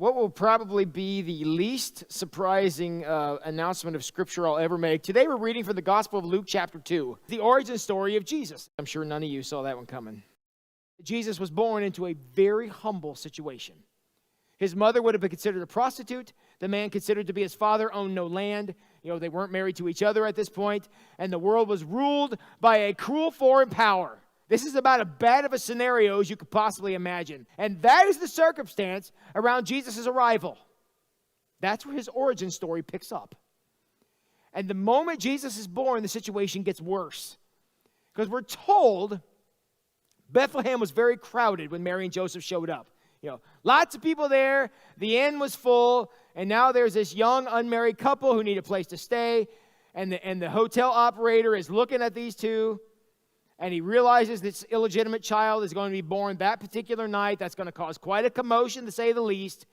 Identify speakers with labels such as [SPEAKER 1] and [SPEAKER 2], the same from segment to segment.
[SPEAKER 1] what will probably be the least surprising announcement of Scripture I'll ever make. Today we're reading from the Gospel of Luke chapter 2, the origin story of Jesus. I'm sure none of you saw that one coming. Jesus was born into a very humble situation. His mother would have been considered a prostitute. The man considered to be his father owned no land. They weren't married to each other at this point. And the world was ruled by a cruel foreign power. This is about as bad of a scenario as you could possibly imagine. And that is the circumstance around Jesus' arrival. That's where his origin story picks up. And the moment Jesus is born, the situation gets worse. Because we're told Bethlehem was very crowded when Mary and Joseph showed up. Lots of people there. The inn was full. And now there's this young unmarried couple who need a place to stay. And the hotel operator is looking at these two. And he realizes this illegitimate child is going to be born that particular night. That's going to cause quite a commotion, to say the least.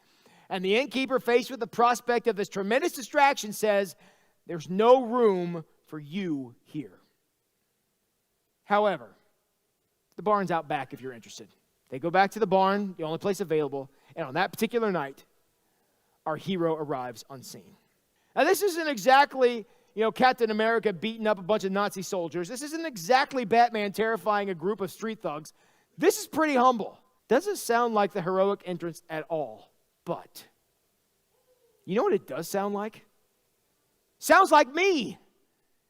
[SPEAKER 1] And the innkeeper, faced with the prospect of this tremendous distraction, says, "There's no room for you here." However, the barn's out back if you're interested. They go back to the barn, the only place available, and on that particular night, our hero arrives unseen. Now, this isn't exactly, Captain America beating up a bunch of Nazi soldiers. This isn't exactly Batman terrifying a group of street thugs. This is pretty humble. Doesn't sound like the heroic entrance at all. But, you know what it does sound like? Sounds like me.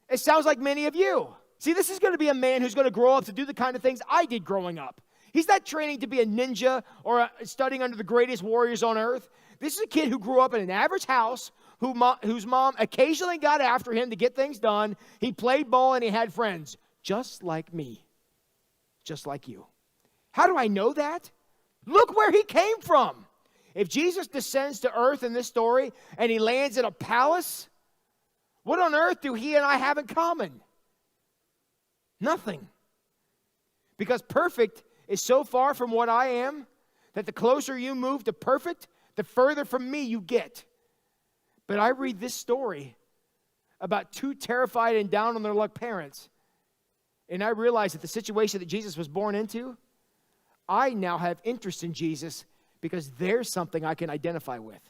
[SPEAKER 1] It sounds like many of you. See, this is going to be a man who's going to grow up to do the kind of things I did growing up. He's not training to be a ninja or studying under the greatest warriors on earth. This is a kid who grew up in an average house, whose mom occasionally got after him to get things done. He played ball and he had friends, just like me, just like you. How do I know that? Look where he came from. If Jesus descends to earth in this story and he lands in a palace, what on earth do he and I have in common? Nothing. Because perfect is so far from what I am that the closer you move to perfect, the further from me you get. But I read this story about two terrified and down on their luck parents, and I realize that the situation that Jesus was born into, I now have interest in Jesus because there's something I can identify with.